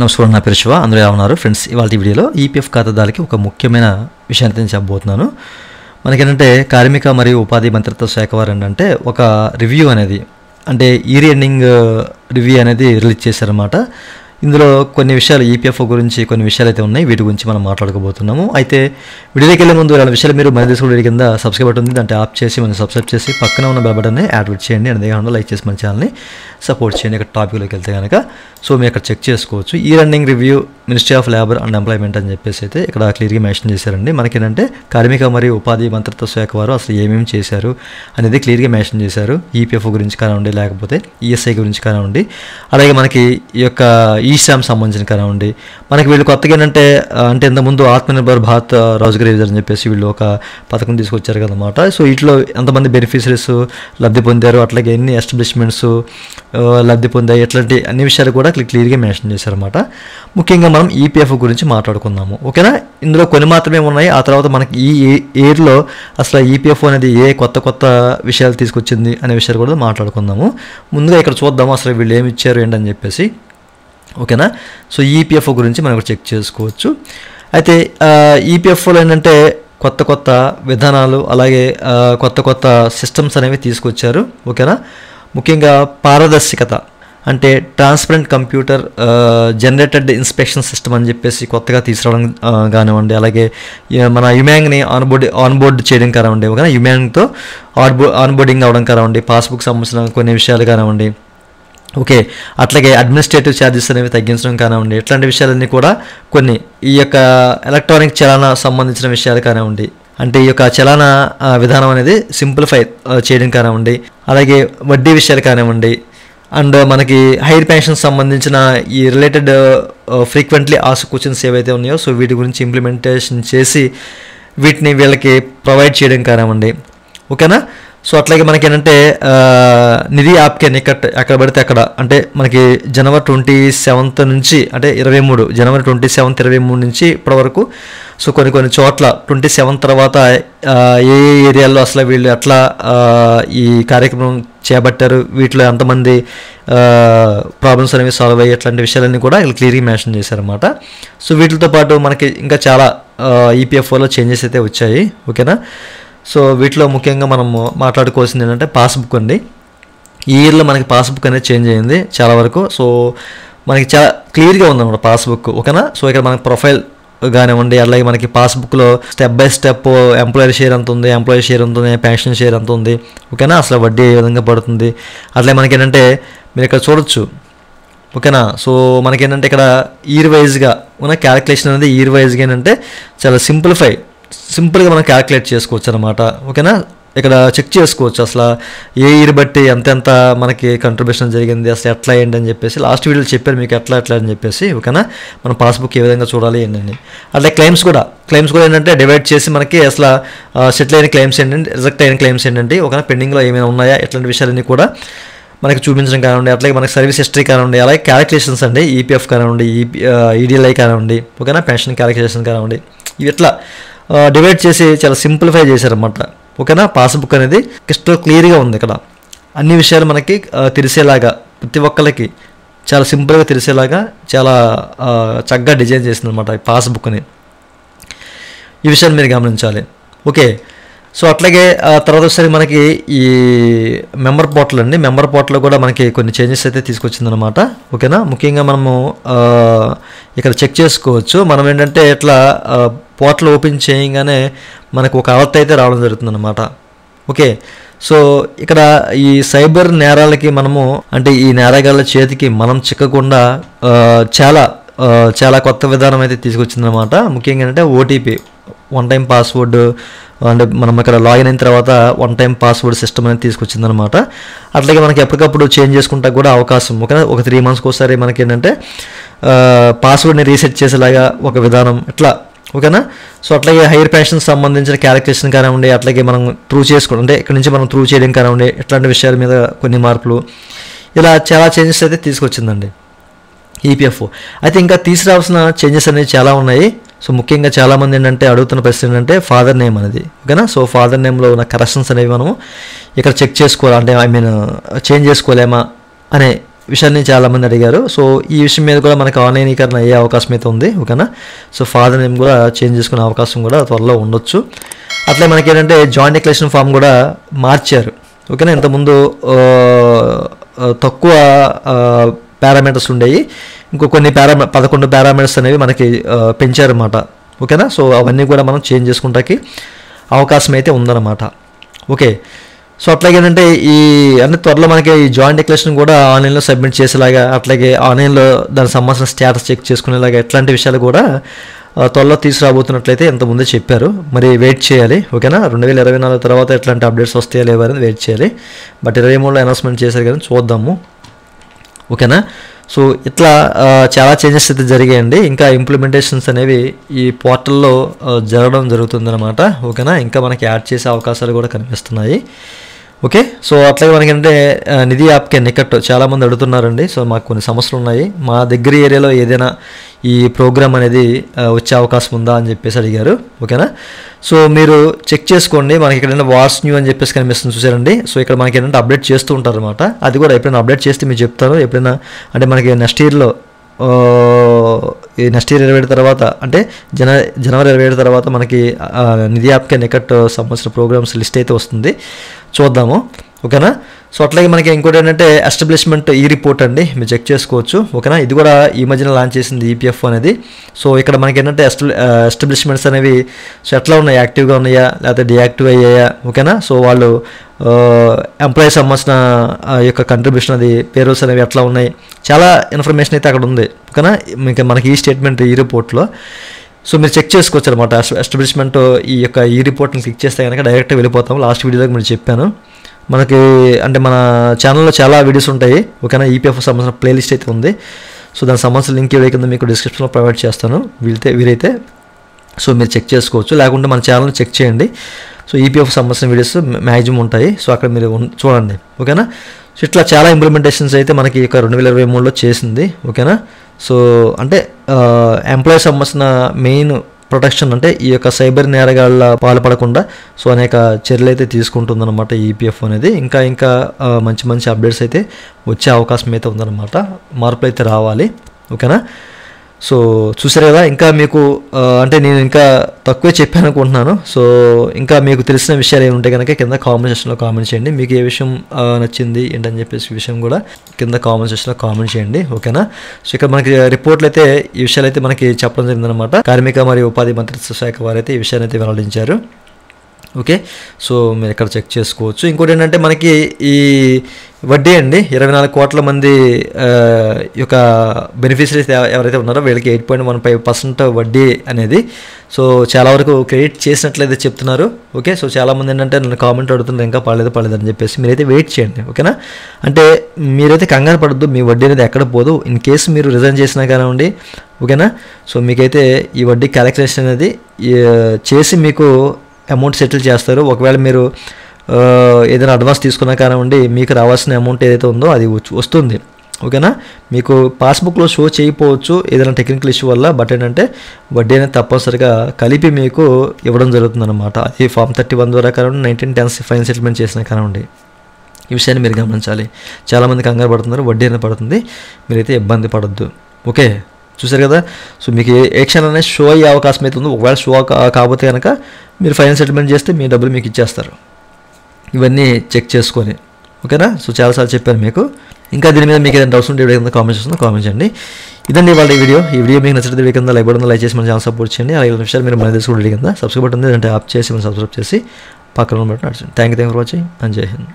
నమస్కారం, నా పేరు శివ. అందరూ ఎలా ఉన్నారు ఫ్రెండ్స్? ఇవాళ వీడియోలో ఈపీఎఫ్ ఖాతాదారులకి ఒక ముఖ్యమైన విషయాన్ని నేను చెప్పబోతున్నాను. మనకేంటంటే కార్మిక మరియు ఉపాధి మంత్రిత్వ శాఖ వారు ఏంటంటే ఒక రివ్యూ అనేది, అంటే ఇయర్ ఎండింగ్ రివ్యూ అనేది రిలీజ్ చేశారన్నమాట. ఇందులో కొన్ని విషయాలు ఈపీఎఫ్ గురించి కొన్ని విషయాలు అయితే ఉన్నాయి, వీటి గురించి మనం మాట్లాడుకోబోతున్నాము. అయితే వీడియోకి వెళ్ళే ముందు ఇలాంటి విషయాలు మీరు మన తెలుసుకోవడం కింద సబ్స్క్రైబ్ బటన్ ఉంది, దాంట్లో ఆప్ చేసి మనం సబ్స్క్రైబ్ చేసి పక్కన ఉన్న బెల్ బటన్ని యాక్టివేట్ చేయండి. అదేవిధంగా లైక్ చేసి మన ఛానల్ని సపోర్ట్ చేయండి. ఇక్కడ టాపిక్లోకి వెళ్తే కనుక సో మీరు ఇక్కడ చెక్ చేసుకోవచ్చు. Year ending review ministry of labour and employment అని చెప్పేసి అయితే ఇక్కడ క్లియర్గా మెన్షన్ చేశారండి. మనకేంటంటే కార్మిక మరియు ఉపాధి మంత్రిత్వ శాఖ వారు అసలు ఏమేమి చేశారు అనేది క్లియర్గా మెన్షన్ చేశారు. ఈపీఎఫ్ గురించి కానివ్వండి, లేకపోతే ఈఎస్ఐ గురించి కానివ్వండి, అలాగే మనకి ఈ యొక్క ఈశ్రామ్ సంబంధించిన కానివ్వండి. మనకి వీళ్ళు కొత్తగా ఏంటంటే అంటే ఇంతకుముందు ఆత్మనిర్భర్ భారత్ రోజ్గార్ యోజన అని చెప్పేసి వీళ్ళు ఒక పథకం తీసుకొచ్చారు కదన్నమాట. సో వీటిలో ఎంతమంది బెనిఫిషరీస్ లబ్ధి పొందారు, అట్లాగే ఎన్ని ఎస్టాబ్లిష్మెంట్స్ లబ్ధి పొందాయి, ఇట్లాంటి అన్ని విషయాలు కూడా క్లియర్గా మెన్షన్ చేశారన్నమాట. ముఖ్యంగా మనం ఈపీఎఫ్ గురించి మాట్లాడుకుందాము, ఓకేనా? ఇందులో కొన్ని మాత్రమే ఉన్నాయి. ఆ తర్వాత మనకి ఈ ఇయర్లో అసలు ఈపీఎఫ్ అనేది ఏ కొత్త విషయాలు తీసుకొచ్చింది అనే విషయాలు కూడా మాట్లాడుకుందాము. ముందుగా ఇక్కడ చూద్దాము అసలు వీళ్ళు ఏమి ఇచ్చారు ఏంటని చెప్పేసి, ఓకేనా? సో ఈపీఎఫ్ గురించి మనం చెక్ చేసుకోవచ్చు. అయితే ఈపీఎఫ్లో ఏంటంటే కొత్త విధానాలు, అలాగే కొత్త సిస్టమ్స్ అనేవి తీసుకొచ్చారు, ఓకేనా? ముఖ్యంగా పారదర్శకత, అంటే transparent computer generated inspection system అని చెప్పేసి కొత్తగా తీసుకురావడం కానివ్వండి, అలాగే మన యుమ్యాంగ్ని ఆన్బోర్డ్ చేయడం కానివ్వండి, ఓకేనా? యుమ్యాంగ్తో ఆన్బోర్డింగ్ అవ్వడం కానివ్వండి, పాస్బుక్ సంబంధించిన కొన్ని విషయాలు కానివ్వండి, ఓకే. అట్లాగే అడ్మినిస్ట్రేటివ్ ఛార్జెస్ అనేవి తగ్గించడం కానివ్వండి, ఇట్లాంటి విషయాలన్నీ కూడా కొన్ని ఈ యొక్క ఎలక్ట్రానిక్ చలానా సంబంధించిన విషయాలు కానివ్వండి, అంటే ఈ యొక్క చలానా విధానం అనేది సింప్లిఫై చేయడం కానివ్వండి, అలాగే వడ్డీ విషయాలు కానివ్వండి, అండ్ మనకి హైర్ పెన్షన్ సంబంధించిన ఈ రిలేటెడ్ ఫ్రీక్వెంట్లీ ఆస్క్డ్ క్వశ్చన్స్ ఏవైతే ఉన్నాయో సో వీటి గురించి ఇంప్లిమెంటేషన్ చేసి వీటిని వీళ్ళకి ప్రొవైడ్ చేయడం కానివ్వండి, ఓకేనా? సో అట్లాగే మనకి ఏంటంటే నిధి ఆప్కే నికట్ ఎక్కడ పడితే అక్కడ, అంటే మనకి జనవరి 27 నుంచి, అంటే జనవరి 27, 23 నుంచి ఇప్పటి వరకు సో కొన్ని చోట్ల 27 తర్వాత ఏ ఏరియాల్లో అసలు వీళ్ళు ఎట్లా ఈ కార్యక్రమం చేపట్టారు, వీటిలో ఎంతమంది ప్రాబ్లమ్స్ అనేవి సాల్వ్ అయ్యాయి, ఇట్లాంటి విషయాలన్నీ కూడా వీళ్ళు క్లియర్గా మెన్షన్ చేశారన్నమాట. సో వీటితో పాటు మనకి ఇంకా చాలా ఈపీఎఫ్ఓలో చేంజెస్ అయితే వచ్చాయి, ఓకేనా? సో వీటిలో ముఖ్యంగా మనము మాట్లాడుకోవాల్సింది ఏంటంటే పాస్బుక్ అండి. ఈ ఇయర్లో మనకి పాస్బుక్ అనేది చేంజ్ అయ్యింది చాలా వరకు. సో మనకి చాలా క్లియర్గా ఉందన్నమాట పాస్బుక్, ఓకేనా? సో ఇక్కడ మనకి ప్రొఫైల్ కానివ్వండి, అలాగే మనకి పాస్బుక్లో step by step employer share ఎంత ఉంది, ఎంప్లాయీ షేర్ ఎంత ఉంది, పెన్షన్ షేర్ ఎంత ఉంది, ఓకేనా? అసలు వడ్డీ ఏ విధంగా పడుతుంది, అట్లే మనకి ఏంటంటే మీరు ఇక్కడ చూడొచ్చు, ఓకేనా? సో మనకేంటంటే ఇక్కడ ఇయర్ వైజ్గా ఉన్న క్యాలిక్యులేషన్ అనేది ఇయర్ వైజ్గా ఏంటంటే చాలా సింపుల్గా మనం క్యాలిక్యులేట్ చేసుకోవచ్చు అనమాట, ఓకేనా? ఇక్కడ చెక్ చేసుకోవచ్చు అసలు ఏ ఇయర్ బట్టి ఎంత మనకి కంట్రిబ్యూషన్ జరిగింది, అసలు ఎట్లా ఏంటి అని చెప్పేసి లాస్ట్ వీడియోలో చెప్పారు మీకు ఎట్లా అని చెప్పేసి, ఓకేనా? మన పాస్బుక్ ఏ విధంగా చూడాలి ఏంటని. అట్లా క్లెయిమ్స్ కూడా ఏంటంటే డివైడ్ చేసి మనకి అసలు సెటిల్ అయిన క్లెయిమ్స్ ఏంటంటే, రిజెక్ట్ అయిన క్లెయిమ్స్ ఏంటంటే, ఓకేనా? పెండింగ్లో ఏమైనా ఉన్నాయా, ఇట్లాంటి విషయాలన్నీ కూడా మనకి చూపించడం కానివ్వండి, అట్లాగే మనకి సర్వీస్ హిస్టరీ కానివ్వండి, అలాగే క్యాలిక్యులేషన్స్ అండి, ఈపీఎఫ్ కానివ్వండి, ఈడీఎల్ఐ కానివ్వండి, ఓకేనా? పెన్షన్ క్యాలిక్యులేషన్ కానివ్వండి, ఇవి ఇట్లా డివైడ్ చేసి చాలా సింప్లిఫై చేశారన్నమాట, ఓకేనా? పాస్బుక్ అనేది క్రిస్టల్ క్లియర్గా ఉంది. ఇక్కడ అన్ని విషయాలు మనకి తెలిసేలాగా, ప్రతి ఒక్కరికి చాలా సింపుల్గా తెలిసేలాగా చాలా చక్కగా డిజైన్ చేసిందన్నమాట ఈ పాస్బుక్ని. ఈ విషయాన్ని మీరు గమనించాలి, ఓకే? సో అట్లాగే తర్వాత ఒకసారి మనకి ఈ మెంబర్ పోర్టల్ అండి, మెంబర్ పోర్టల్లో కూడా మనకి కొన్ని చేంజెస్ అయితే తీసుకొచ్చిందనమాట, ఓకేనా? ముఖ్యంగా మనము ఇక్కడ చెక్ చేసుకోవచ్చు. మనం ఏంటంటే ఇట్లా పోర్టల్ ఓపెన్ చేయగానే మనకు ఒక అలర్ట్ అయితే రావడం జరుగుతుందన్నమాట, ఓకే? సో ఇక్కడ ఈ సైబర్ నేరాలకి మనము, అంటే ఈ నేరగాళ్ళ చేతికి మనం చిక్కకుండా చాలా కొత్త విధానం అయితే తీసుకొచ్చిందనమాట. ముఖ్యంగా ఏంటంటే ఓటీపీ, వన్ టైం పాస్వర్డ్, అంటే మనం ఇక్కడ లాగిన్ అయిన తర్వాత వన్ టైం పాస్వర్డ్ సిస్టమ్ అనేది తీసుకొచ్చిందనమాట. అట్లాగే మనకి ఎప్పటికప్పుడు చేంజ్ చేసుకుంటా కూడా అవకాశం, ఓకేనా? ఒక 3 monthsకి ఒకసారి మనకి ఏంటంటే పాస్వర్డ్ని రీసెట్ చేసేలాగా ఒక విధానం ఇట్లా, ఓకేనా? సో అట్లాగే హైర్ పెన్షన్ సంబంధించిన క్యాలిక్యులేషన్ కానివ్వండి, అట్లాగే మనం అంటే ఇక్కడ నుంచి మనం త్రూ చేయడం కానివ్వండి, ఇట్లాంటి విషయాల మీద కొన్ని మార్పులు, ఇలా చాలా చేంజెస్ అయితే తీసుకొచ్చిందండి ఈపీఎఫ్. అయితే ఇంకా తీసుకురావాల్సిన చేంజెస్ అనేవి చాలా ఉన్నాయి. సో ముఖ్యంగా చాలామంది ఏంటంటే అడుగుతున్న ప్రశ్న ఏంటంటే ఫాదర్ నేమ్ అనేది, ఓకేనా? సో ఫాదర్ నేమ్లో ఉన్న కరెక్షన్స్ అనేవి మనము ఇక్కడ చెక్ చేసుకోవాలి, అంటే చేంజ్ చేసుకోలేమా అనే విషయాన్ని చాలామంది అడిగారు. సో ఈ విషయం మీద కూడా మనకి ఆన్లైనీకరణ అయ్యే అవకాశం అయితే ఉంది. ఓకేనా. సో ఫాదర్ నేమ్ కూడా చేంజ్ చేసుకునే అవకాశం కూడా త్వరలో ఉండొచ్చు. అట్లే మనకి ఏంటంటే జాయింట్ డిక్లరేషన్ ఫామ్ కూడా మార్చారు. ఓకేనా. ఇంతకుముందు తక్కువ పారామీటర్స్ ఉండేవి, ఇంకో కొన్ని 11 పారామీటర్స్ అనేవి మనకి పెంచారన్నమాట. ఓకేనా. సో అవన్నీ కూడా మనం చేంజ్ చేసుకుంటానికి అవకాశం అయితే ఉందన్నమాట. ఓకే. సో అట్లాగే ఏంటంటే ఈ అన్ని త్వరలో మనకి ఈ జాయింట్ డిక్లరేషన్ కూడా ఆన్లైన్లో సబ్మిట్ చేసేలాగా, అట్లాగే ఆన్లైన్లో దానికి సంబంధించిన స్టేటస్ చెక్ చేసుకునేలాగా ఇట్లాంటి విషయాలు కూడా త్వరలో తీసుకురాబోతున్నట్లయితే ఇంతకుముందే చెప్పారు. మరి వెయిట్ చేయాలి. ఓకేనా. 2024 తర్వాత ఎట్లాంటి అప్డేట్స్ వస్తాయో లేవో అనేది వెయిట్ చేయాలి. బట్ 23లో అనౌన్స్మెంట్ చేశారు కానీ చూద్దాము. ఓకేనా. సో ఇట్లా చాలా చేంజెస్ అయితే జరిగాయండి. ఇంకా ఇంప్లిమెంటేషన్స్ అనేవి ఈ పోర్టల్లో జరగడం జరుగుతుందన్నమాట. ఓకేనా. ఇంకా మనకి యాడ్ చేసే అవకాశాలు కూడా కనిపిస్తున్నాయి. ఓకే. సో అట్లాగే మనకంటే నిధి యాప్కే నికట్ చాలామంది అడుగుతున్నారండి. సో మాకు కొన్ని సమస్యలు ఉన్నాయి, మా దగ్గర ఏరియాలో ఏదైనా ఈ ప్రోగ్రామ్ అనేది వచ్చే అవకాశం ఉందా అని చెప్పేసి అడిగారు. ఓకేనా. సో మీరు చెక్ చేసుకోండి. మనకి ఎక్కడైనా వాట్స్ న్యూ అని చెప్పేసి కనిపిస్తుంది చూసారండి. సో ఇక్కడ మనకి ఏంటంటే అప్డేట్ చేస్తూ ఉంటారు అనమాట. అది కూడా ఎప్పుడైనా అప్డేట్ చేస్తే మీకు చెప్తాను. ఎప్పుడైనా అంటే మనకి నెక్స్ట్ ఇయర్లో ఈ నెక్స్ట్ ఇయర్ 27 తర్వాత అంటే జనవరి 27 తర్వాత మనకి నిధి యాప్కే నికట్ సంబంధించిన ప్రోగ్రామ్స్ లిస్ట్ అయితే వస్తుంది, చూద్దాము. ఓకేనా. సో అట్లాగే మనకి ఇంకోటి ఏంటంటే ఎస్టాబ్లిష్మెంట్ ఈ రిపోర్ట్ అండి, మీరు చెక్ చేసుకోవచ్చు. ఓకేనా. ఇది కూడా ఈ మధ్యన లాంచ్ చేసింది ఈపీఎఫ్ అనేది. సో ఇక్కడ మనకి ఏంటంటే ఎస్టాబ్లిష్మెంట్స్ అనేవి సో ఎట్లా ఉన్నాయి, యాక్టివ్గా ఉన్నాయా లేకపోతే డియాక్టివ్ అయ్యాయా. ఓకేనా. సో వాళ్ళు ఎంప్లాయీస్ సంబంధించిన యొక్క కంట్రిబ్యూషన్ అది పేరోల్స్ అనేవి ఎట్లా ఉన్నాయి, చాలా ఇన్ఫర్మేషన్ అయితే అక్కడ ఉంది. ఓకేనా. ఇంకా మనకి ఈ స్టేట్మెంట్ ఈ రిపోర్ట్లో సో మీరు చెక్ చేసుకోవచ్చు అనమాట. ఎస్టాబ్లిష్మెంట్ ఈ యొక్క ఈ రిపోర్ట్ని క్లిక్ చేస్తే కనుక డైరెక్ట్గా వెళ్ళిపోతాం. లాస్ట్ వీడియోలో మీరు చెప్పాను మనకి అంటే మన ఛానల్లో చాలా వీడియోస్ ఉంటాయి. ఓకేనా. ఈపీఎఫ్ సంబంధించిన ప్లేలిస్ట్ అయితే ఉంది. సో దానికి సంబంధించిన లింక్ వీడియో కింద మీకు డిస్క్రిప్షన్లో ప్రొవైడ్ చేస్తాను. వీరైతే సో మీరు చెక్ చేసుకోవచ్చు, లేకుంటే మన ఛానల్ని చెక్ చేయండి. సో ఈపీఎఫ్ సంబంధించిన వీడియోస్ మ్యాక్సిమం ఉంటాయి. సో అక్కడ మీరు చూడండి. ఓకేనా. సో ఇట్లా చాలా ఇంప్లిమెంటేషన్స్ అయితే మనకి ఇక 2023లో చేసింది. ఓకేనా. సో అంటే ఎంప్లాయీస్ సంబంధించిన మెయిన్ ప్రొటెక్షన్ అంటే ఈ యొక్క సైబర్ నేరగాళ్ళ పాల్పడకుండా సో అనేక చర్యలు అయితే తీసుకుంటుందన్నమాట ఈపీఎఫ్ అనేది. ఇంకా మంచి మంచి అప్డేట్స్ అయితే వచ్చే అవకాశం అయితే ఉందన్నమాట. మార్పులు అయితే రావాలి. ఓకేనా. సో చూసారు కదా. ఇంకా మీకు అంటే నేను ఇంకా తక్కువే చెప్పాను అనుకుంటున్నాను. సో ఇంకా మీకు తెలిసిన విషయాలు ఏమి ఉంటాయి కనుక కింద కామెంట్ సెక్షన్లో కామెంట్ చేయండి. మీకు ఏ విషయం నచ్చింది ఏంటని చెప్పేసి విషయం కూడా కింద కామెంట్ సెక్షన్లో కామెంట్ చేయండి. ఓకేనా. సో ఇక్కడ మనకి రిపోర్ట్లు అయితే ఈ విషయాలు అయితే మనకి చెప్పడం జరిగిందనమాట. కార్మిక మరియు ఉపాధి మంత్రిత్వ శాఖ వారైతే ఈ విషయాన్ని అయితే వెల్లడించారు. ఓకే. సో మీరు ఇక్కడ చెక్ చేసుకోవచ్చు. ఇంకోటి ఏంటంటే మనకి ఈ వడ్డీ అండి 24 కోట్ల మంది యొక్క బెనిఫిషరీస్ ఎవరైతే ఉన్నారో వీళ్ళకి 8.15% వడ్డీ అనేది సో చాలా వరకు క్రెడిట్ చేసినట్లయితే చెప్తున్నారు. ఓకే. సో చాలామంది ఏంటంటే నన్ను కామెంట్ అడుగుతున్నారు ఇంకా పడలేదు అని చెప్పేసి. మీరైతే వెయిట్ చేయండి. ఓకేనా. అంటే మీరైతే కంగారు పడద్దు, మీ వడ్డీ అనేది ఎక్కడ పోదు. ఇన్ కేసు మీరు రిజైన్ చేసినా కానివ్వండి. ఓకేనా. సో మీకైతే ఈ వడ్డీ క్యాలిక్యులేషన్ అనేది చేసి మీకు అమౌంట్ సెటిల్ చేస్తారు. ఒకవేళ మీరు ఏదైనా అడ్వాన్స్ తీసుకున్నా కానివ్వండి, మీకు రావాల్సిన అమౌంట్ ఏదైతే ఉందో అది వస్తుంది. ఓకేనా. మీకు పాస్బుక్లో షో చేయకపోవచ్చు ఏదైనా టెక్నికల్ ఇష్యూ వల్ల, బట్ ఏంటంటే వడ్డీ అనేది తప్పనిసరిగా కలిపి మీకు ఇవ్వడం జరుగుతుంది అనమాట. అది ఫామ్ 31 ద్వారా కానివ్వండి, 1910 ఫైన్ సెటిల్మెంట్ చేసినా కానివ్వండి. ఈ విషయాన్ని మీరు గమనించాలి. చాలామంది కంగారు పడుతున్నారు, వడ్డీ అనేది పడుతుంది, మీరైతే ఇబ్బంది పడద్దు. ఓకే. చూసారు కదా. సో మీకు ఏ క్షణాన్ని షో అయ్యే అవకాశం అయితే ఉందో, ఒకవేళ షో కాకపోతే కనుక మీరు ఫైనల్ సెటిల్మెంట్ చేస్తే మీ డబ్బులు మీకు ఇచ్చేస్తారు. ఇవన్నీ చెక్ చేసుకొని. ఓకేనా. సో చాలాసార్లు చెప్పాను మీకు. ఇంకా దీని మీద మీకు ఏదైనా డౌట్స్ ఉంటే వీడియో కింద కామెంట్ చేస్తున్నా కామెంట్ చేయండి. ఇదండి వాళ్ళ వీడియో. ఈ వీడియో మీకు నచ్చితే వీడియో కింద లైక్ బటన్ లైక్ చేసి మన ఛానల్ సపోర్ట్ చేయండి. అలాగే విషయాలు మీరు మన తెలుసుకోండి. కింద సబ్స్క్రైబ్ బటన్ అంటే ఆప్ చేసి మనం సబ్స్క్రైబ్ చేసి పక్కన బటన్ నడుచండి. Thank you for watching and జై హింద్.